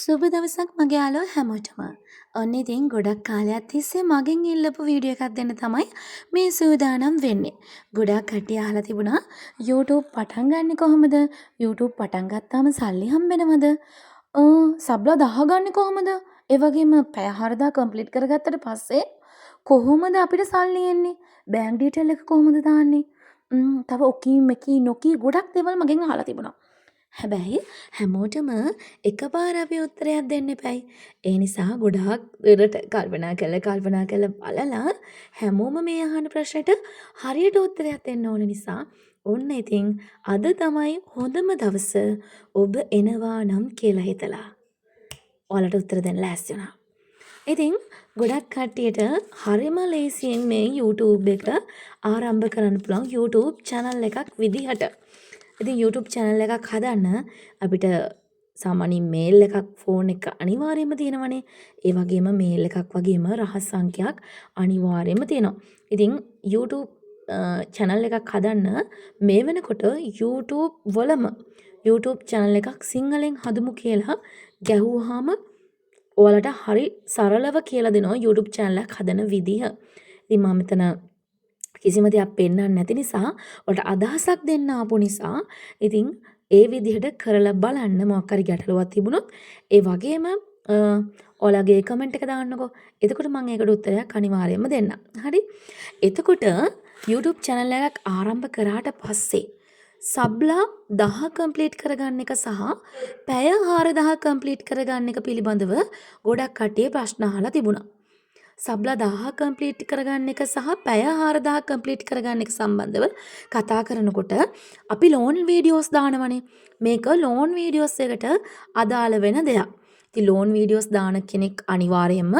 සුබ දවසක් මගේ යාළුවෝ හැමෝටම. ඔන්න ඉතින් ගොඩක් කාලයක් තිස්සේ මගෙන් ඉල්ලපු වීඩියෝ එකක් දෙන්න තමයි මේ සූදානම් වෙන්නේ. ගොඩක් කට්ටිය අහලා තිබුණා YouTube පටන් ගන්නෙ කොහොමද? YouTube පටන් ගත්තාම සල්ලි හම්බෙනවද? සබ්ලා 10 ගන්නෙ කොහොමද? ඒ වගේම පැය 4 කම්ප්ලීට් කරගත්තට පස්සේ කොහොමද අපිට සල්ලි එන්නේ? බැංක් ඩීටේල් එක කොහොමද දාන්නේ? තව ඔකී මෙකී නොකී ගොඩක් දේවල් මගෙන් අහලා තිබුණා. හැබැයි හැමෝටම එකපාර අපි උත්තරයක් දෙන්න එපැයි. ඒ නිසා ගොඩාක් දුරට කල්පනා කරලා බලලා හැමෝම මේ අහන ප්‍රශ්නෙට හරියට උත්තරයක් දෙන්න ඕන නිසා ඔන්න ඉතින් අද තමයි හොඳම දවස ඔබ එනවා නම් කියලා හිතලා. ඔයාලට උත්තර දෙන්න ලෑස්ති වුණා. ඉතින් ගොඩක් කට්ටියට හරිම ලේසියෙන් මේ YouTube එක ආරම්භ කරන්න පුළුවන් YouTube channel එකක් විදිහට. ඉතින් YouTube channel එකක් හදන්න අපිට සාමාන්‍යයෙන් මේල් එකක් ෆෝන් එක අනිවාර්යයෙන්ම තියෙනවනේ. ඒ වගේම මේල් එකක් වගේම රහස් සංඛ්‍යාවක් අනිවාර්යයෙන්ම තියෙනවා. ඉතින් YouTube channel එකක් හදන්න මේ වෙනකොට YouTube වලම YouTube channel එකක් සිංහලෙන් හදමු කියලා ගැහුවාම ඔයාලට හරි සරලව කියලා දෙනවා YouTube channel එකක් හදන විදිහ. ඉතින් මම මෙතන කිසිම දෙයක් පෙන්වන්න නැති නිසා ඔයාලට අදහසක් දෙන්න ආපු නිසා ඉතින් ඒ විදිහට කරලා බලන්න මොකක් හරි ගැටලුවක් තිබුණොත් ඒ වගේම ඔයාලගේ කමෙන්ට් එක දාන්නකෝ. එතකොට මම ඒකට උත්තරයක් අනිවාර්යයෙන්ම දෙන්නම්. හරි? එතකොට YouTube channel එකක් ආරම්භ කරාට පස්සේ සබ්ලා 10 කම්ප්ලීට් කරගන්න එක සහ පැය 4000 කම්ප්ලීට් කරගන්න එක පිළිබඳව ගොඩක් කට්ටිය ප්‍රශ්න අහලා තිබුණා. සබ්ලා 1000 කම්ප්ලීට් කරගන්න එක සහ පැය 4000 කම්ප්ලීට් කරගන්න එක සම්බන්ධව කතා කරනකොට අපි ලෝන් වීඩියෝස් දානවනේ. මේක ලෝන් වීඩියෝස් එකට අදාළ වෙන දෙයක්. ඉතින් ලෝන් වීඩියෝස් දාන කෙනෙක් අනිවාර්යයෙන්ම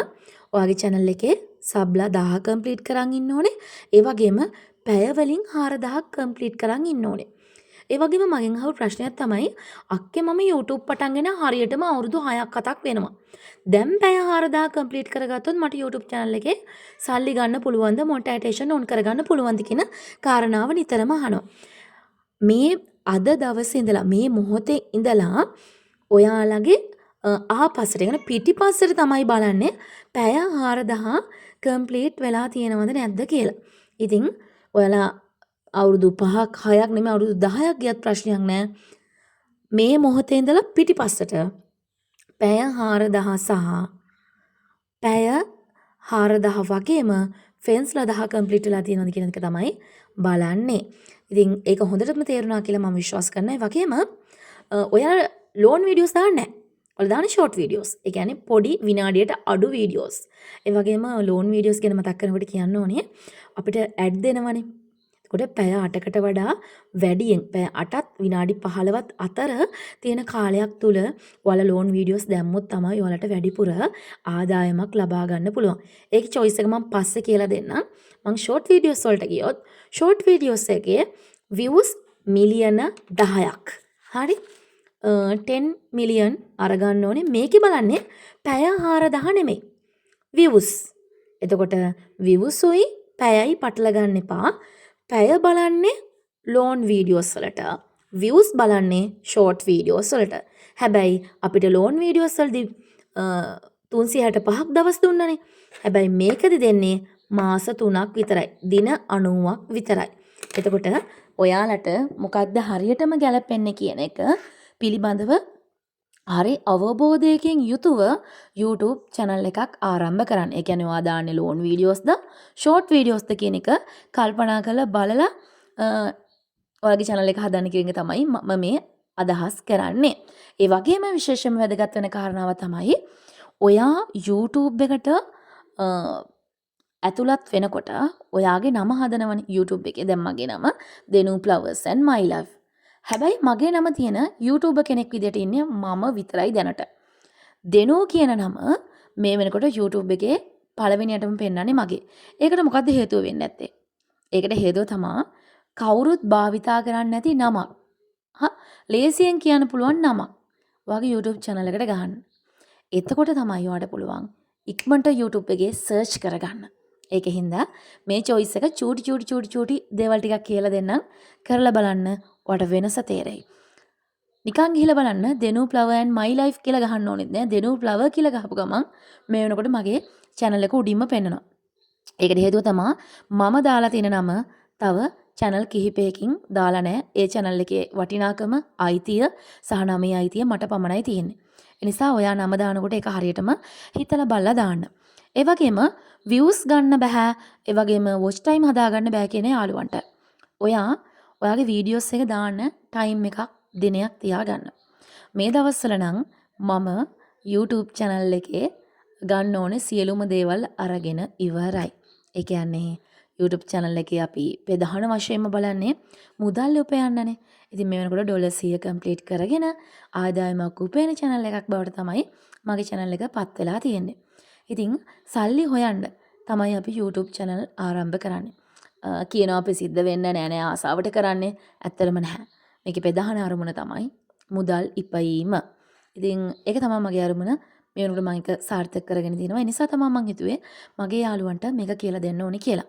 ඔයාගේ channel එකේ සබ්ලා 1000 කම්ප්ලීට් කරන් ඉන්න ඕනේ. ඒ වගේම පැය වලින් 4000ක් කම්ප්ලීට් කරන් ඉන්න ඕනේ. ඒ වගේම මගෙන් අහපු ප්‍රශ්නයක් තමයි අක්කේ මම YouTube පටන්ගෙන හරියටම අවුරුදු 6ක් 7ක් වෙනවා. දැන් පැය 4000 කම්ප්ලීට් කරගත්තොත් මට YouTube channel එකේ සල්ලි ගන්න පුළුවන්ද මොනිටයිසේෂන් ඔන් කරගන්න පුළුවන්ද කියන කාරණාව නිතරම අහනවා. මේ අද දවසේ ඉඳලා මේ මොහොතේ ඉඳලා ඔයාලගේ ආපස්සට කියන පිටිපස්සට තමයි බලන්නේ පැය 4000 කම්ප්ලීට් වෙලා තියෙනවද නැද්ද කියලා. ඉතින් ඔයාලා අවුරුදු 5ක් 6ක් නෙමෙයි අවුරුදු 10ක් ගියත් ප්‍රශ්නයක් නැහැ. මේ මොහොතේ ඉඳලා පිටිපස්සට පැය 4000 සහ පැය 4000 වගේම ෆෙන්ස්ලා 10 කම්ප්ලීට් වෙලා තියෙනවද කියන එක තමයි බලන්නේ. ඉතින් ඒක හොඳටම තේරුණා කියලා මම විශ්වාස කරනවා. ඒ වගේම ඔයාලා ලෝන් වීඩියෝස් දාන්නේ නැහැ. ඔයාලා දාන්නේ ෂෝට් වීඩියෝස්. ඒ කියන්නේ පොඩි විනාඩියට අඩු වීඩියෝස්. ඒ වගේම ලෝන් වීඩියෝස් ගැන මතක් කරනකොට කියන්න ඕනේ අපිට ඇඩ් දෙනවනේ. එතකොට පැය 8කට වඩා වැඩියෙන් පැය 8ත් විනාඩි 15ත් අතර තියෙන කාලයක් තුල ඔයාලා ලෝන් වීඩියෝස් දැම්මොත් තමයි ඔයාලට වැඩිපුර ආදායමක් ලබා ගන්න පුළුවන්. ඒකේ choice එක මම පස්සේ කියලා දෙන්නම්. මම short videos වලට ගියොත් short videos එකේ views මිලියන 10ක්. හරි? 10 මිලියන් අරගන්න ඕනේ. මේකේ බලන්නේ පැය 4000 නෙමෙයි. views. එතකොට views උයි පැයයි පටල ගන්න එපා. පැය බලන්නේ ලෝන් වීඩියෝස් වලට views බලන්නේ ෂෝට් වීඩියෝස් වලට. හැබැයි අපිට ලෝන් වීඩියෝස් වලදී 365ක් දවස් දුන්නනේ. හැබැයි මේකද දෙන්නේ මාස 3ක් විතරයි. දින 90ක් විතරයි. එතකොට ඔයාලට මොකද්ද හරියටම ගැලපෙන්නේ කියන එක පිළිබඳව හරි අවබෝධයකින් යුතුව YouTube channel එකක් ආරම්භ කරන්න. ඒ කියන්නේ ඔයා දාන්නේ ලෝන් වීඩියෝස්ද ෂෝට් වීඩියෝස්ද කියන එක කල්පනා කරලා බලලා ඔයාගේ channel එක හදන්න කියන එක තමයි මම මේ අදහස් කරන්නේ. ඒ වගේම විශේෂම වැදගත් වෙන කාරණාව තමයි ඔයා YouTube එකට ඇතුළත් වෙනකොට ඔයාගේ නම හදනවනේ YouTube එකේ. දැන් මගේ නම Denu Flowers and My Life. හැබැයි මගේ නම තියෙන YouTuber කෙනෙක් විදිහට ඉන්නේ මම විතරයි දැනට. දෙනෝ කියන නම මේ වෙනකොට YouTube එකේ පළවෙනියටම පෙන්නන්නේ මගේ. ඒකට මොකද්ද හේතුව වෙන්නේ නැත්තේ? ඒකට හේතුව තමයි කවුරුත් භාවිතා කරන්නේ නැති නමක්. ලේසියෙන් කියන්න පුළුවන් නමක්. ඔයාගේ YouTube channel එකට ගහන්න. එතකොට තමයි ඔයාලට පුළුවන් ඉක්මනට YouTube එකේ search කරගන්න. ඒකෙහිඳ මේ choice එක චූටි දේවල් ටිකක් කියලා දෙන්නම්. කරලා බලන්න ඔයාලට වෙනස තේරෙයි. නිකන් ගිහලා බලන්න දෙනු flower and my life කියලා ගහන්න ඕනෙත් නෑ. දෙනු flower කියලා ගහපු ගමන් මේ වෙනකොට මගේ channel එක උඩින්ම පෙන්නනවා. ඒකට හේතුව තමයි මම දාලා තියෙන නම තව channel කිහිපයකින් දාලා නැහැ. ඒ channel එකේ වටිනාකම, අයිතිය සහ නමේ අයිතිය මට පමණයි තියෙන්නේ. ඒ නිසා ඔයා නම දානකොට ඒක හරියටම හිතලා බලලා දාන්න. ඒ වගේම views ගන්න බෑ. ඒ වගේම watch time හදාගන්න බෑ කියන යාළුවන්ට. ඔයාගේ videos එක දාන්න time එකක් දිනයක් තියාගන්න. මේ දවස්වල නම් මම YouTube channel එකේ ගන්න ඕනේ සියලුම දේවල් අරගෙන ඉවරයි. ඒ කියන්නේ YouTube channel එකේ අපි ප්‍රධාන වශයෙන්ම බලන්නේ මුදල් උපයන්නනේ. ඉතින් මේ වෙනකොට ඩොලර් 100 කම්ප්ලීට් කරගෙන ආදායමක් උපයන channel එකක් බවට තමයි මගේ channel එක පත් වෙලා තියෙන්නේ. ඉතින් සල්ලි හොයන්න තමයි අපි YouTube channel ආරම්භ කරන්නේ. කියනවා අපි සිද්ධ වෙන්න නෑ ආසාවට කරන්නේ. ඇත්තටම නැහැ. මේකේ ප්‍රධාන අරමුණ තමයි මුදල් ඉපයීම. ඉතින් ඒක තමයි මගේ අරමුණ. මේ වෙනකොට මම ඒක සාර්ථක කරගෙන තියෙනවා. ඒ නිසා තමයි මම හිතුවේ මගේ යාළුවන්ට මේක කියලා දෙන්න ඕනේ කියලා.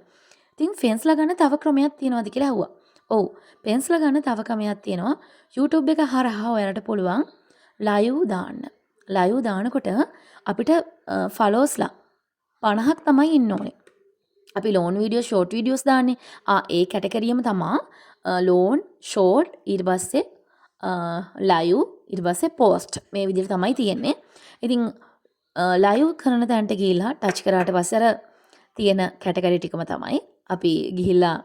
ඉතින් ෆෙන්ස්ලා ගන්න තව ක්‍රමයක් තියෙනවද කියලා ඇහුවා. ඔව්. ෆෙන්ස්ලා ගන්න තව ක්‍රමයක් තියෙනවා. YouTube එක හරහා ඔයාලට පුළුවන් live දාන්න. live දානකොට අපිට followsලා 50ක් තමයි ඉන්න ඕනේ. අපි ලෝන් වීඩියෝ ෂෝට් වීඩියෝස් දාන්නේ. ඒ කැටගරියම තමයි ලෝන් ෂෝට් ඊට පස්සේ live ඊට පස්සේ post මේ විදිහට තමයි තියෙන්නේ. ඉතින් live කරන තැනට ගිහිල්ලා ටච් කරාට පස්සේ අර තියෙන කැටගරි ටිකම තමයි අපි ගිහිල්ලා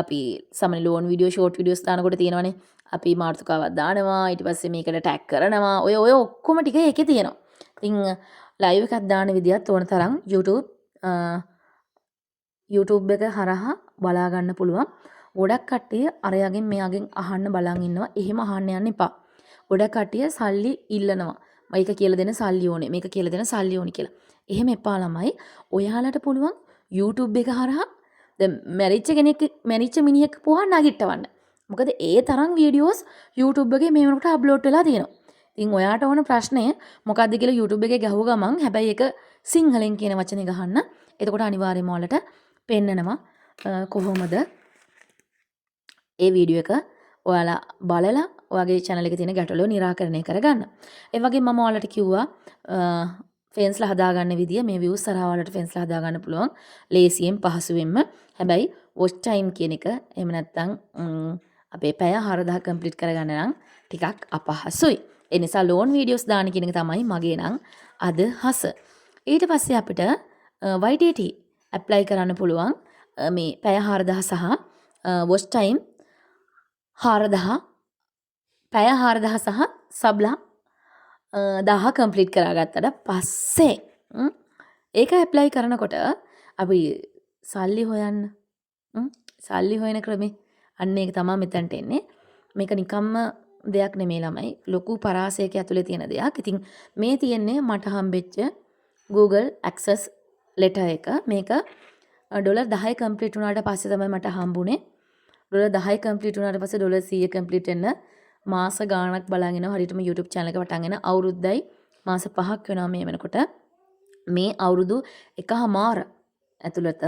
අපි සාමාන්‍ය ලෝන් වීඩියෝ ෂෝට් වීඩියෝස් දානකොට තියෙනවනේ. අපි මාතෘකාවක් දානවා ඊට පස්සේ මේකට ටැග් කරනවා. ඔය ඔක්කොම ටික ඒකේ තියෙනවා. ඉතින් live එකක් දාන විදියත් ඕන තරම් YouTube එක හරහා බලා ගන්න පුළුවන්. ගොඩක් කට්ටිය අරයගෙන් මෙයාගෙන් අහන්න බලන් ඉන්නවා. එහෙම අහන්න යන්න එපා. ගොඩක් කට්ටිය සල්ලි ඉල්ලනවා. මේක කියලා දෙන සල්ලි ඕනේ. මේක කියලා දෙන සල්ලි ඕනේ කියලා. එහෙම එපා ළමයි. ඔයාලට පුළුවන් YouTube එක හරහා දැන් මැරිච්ච මිනිහෙක් පුවා නගිටවන්න. මොකද ඒ තරම් වීඩියෝස් YouTube එකේ මේ වෙනකොට අප්ලෝඩ් වෙලා තියෙනවා. ඉතින් ඔයාට ඕන ප්‍රශ්නය මොකද්ද කියලා YouTube එකේ ගහුව ගමන් හැබැයි ඒක සිංහලෙන් කියන වචනේ ගහන්න. එතකොට අනිවාර්යයෙන්ම ඔයාලට පෙන්නනවා කොහොමද ඒ වීඩියෝ එක ඔයාලා බලලා ඔයාගේ channel එකේ තියෙන ගැටලුව निराකරණය කරගන්න. ඒ වගේම මම ඔයාලට කිව්වා ෆෙන්ස්ලා හදාගන්න විදිය මේ views සරහා ඔයාලට ෆෙන්ස්ලා හදාගන්න පුළුවන් ලේසියෙන් පහසුවෙන්ම. හැබැයි watch time කියන එක එහෙම නැත්නම් අපේ පැය 4000 කම්ප්ලීට් කරගන්න නම් ටිකක් අපහසුයි. ඒ නිසා ලෝන් වීඩියෝස් දාන කියන එක තමයි මගේ නම් අදහස. ඊට පස්සේ අපිට YTT ඇප්ලයි කරන්න පුළුවන් මේ පැය 4000 සහ watch time 4000 පැය 4000 සහ සබ්ලා 1000 කම්ප්ලීට් කරගත්තට පස්සේ ඒක ඇප්ලයි කරනකොට අපි සල්ලි හොයන්න සල්ලි හොයන ක්‍රමේ අන්න ඒක තමයි මෙතනට එන්නේ. මේක නිකම්ම දෙයක් නෙමෙයි ළමයි. ලොකු පරාසයක ඇතුලේ තියෙන දෙයක්. ඉතින් මේ තියෙන්නේ මට හම්බෙච්ච Google Access letter එක. මේක ඩොලර් 10 කම්ප්ලීට් වුණාට පස්සේ තමයි මට හම්බුනේ. ඩොලර් 10 කම්ප්ලීට් වුණාට පස්සේ ඩොලර් 100 කම්ප්ලීට් වෙන්න මාස ගාණක් බලන් ඉනවා. හරියටම YouTube channel එක පටන් ගෙන අවුරුද්දයි මාස 5ක් වෙනවා මේ වෙනකොට. මේ අවුරුදු එකමාර ඇතුළත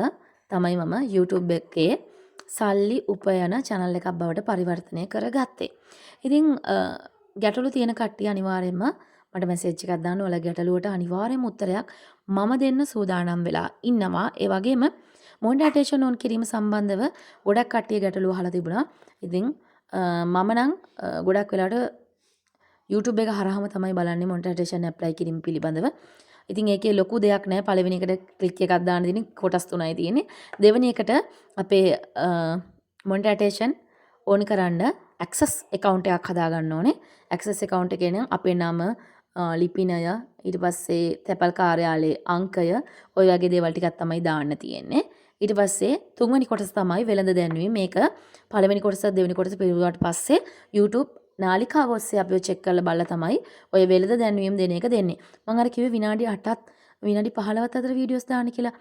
තමයි මම YouTube එකේ සල්ලි උපයන channel එකක් බවට පරිවර්තනය කරගත්තේ. ඉතින් ගැටලු තියෙන කට්ටිය අනිවාර්යයෙන්ම මට මැසේජ් එකක් දාන්න. ඔයාලා ගැටලුවට අනිවාර්යයෙන්ම උත්තරයක් මම දෙන්න සූදානම් වෙලා ඉන්නවා. ඒ වගේම මොනිටයිසේෂන් ඔන් කිරීම සම්බන්ධව ගොඩක් කට්ටිය ගැටලු අහලා තිබුණා. ඉතින් මම නම් ගොඩක් වෙලාවට YouTube එක හරහාම තමයි බලන්නේ මොනිටයිසේෂන් ඇප්ලයි කිරීම පිළිබඳව. ඉතින් ඒකේ ලොකු දෙයක් නැහැ. පළවෙනි එකට ක්ලික් එකක් දාන්න දෙන්නේ කොටස් 3යි තියෙන්නේ. දෙවෙනි එකට අපේ මොනිටයිසේෂන් ඕන් කරන්න access account එකක් හදාගන්න ඕනේ. access account එකේ නම් අපේ නම, ලිපිනය, ඊට පස්සේ තැපල් කාර්යාලයේ අංකය, ওই වගේ දේවල් ටිකක් තමයි දාන්න තියෙන්නේ. ඊට පස්සේ තුන්වෙනි කොටස තමයි වෙළඳ දැන්වීම. මේක පළවෙනි කොටස දෙවෙනි කොටස පිළිගුවාට පස්සේ YouTube නාලිකාව ඔස්සේ අපි චෙක් කරලා බලලා තමයි ඔය වෙළඳ දැන්වීම දෙන එක දෙන්නේ. මම අර කිව්වේ විනාඩි 8ත් විනාඩි 15ත් අතර වීඩියෝස් දාන්න කියලා.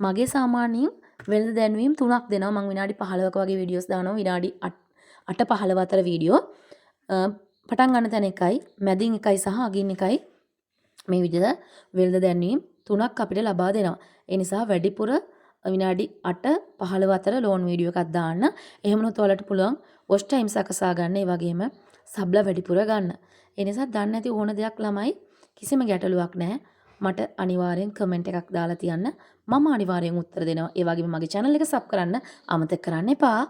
මගේ සාමාන්‍යයෙන් වෙළඳ දැන්වීම 3ක් දෙනවා. මම විනාඩි 15ක වගේ වීඩියෝස් දානවා. විනාඩි 8-15 අතර වීඩියෝ. පටන් ගන්න තැන එකයි, මැදින් එකයි සහ අගින් එකයි මේ විදිහට වෙළඳ දැන්වීම 3ක් අපිට ලබා දෙනවා. ඒ නිසා වැඩිපුර විනාඩි 8-15 අතර ලෝන් වීඩියෝ එකක් දාන්න. එහෙම නැත්නම් ඔයාලට පුළුවන් watch time සකසා ගන්න. ඒ වගේම සබ්ලා වැඩිපුර ගන්න. ඒ නිසා දන්නේ නැති ඕන දෙයක් ළමයි කිසිම ගැටලුවක් නැහැ. මට අනිවාර්යෙන් කමෙන්ට් එකක් දාලා තියන්න. මම අනිවාර්යෙන් උත්තර දෙනවා. ඒ වගේම මගේ channel එක sub කරන්න අමතක කරන්න එපා.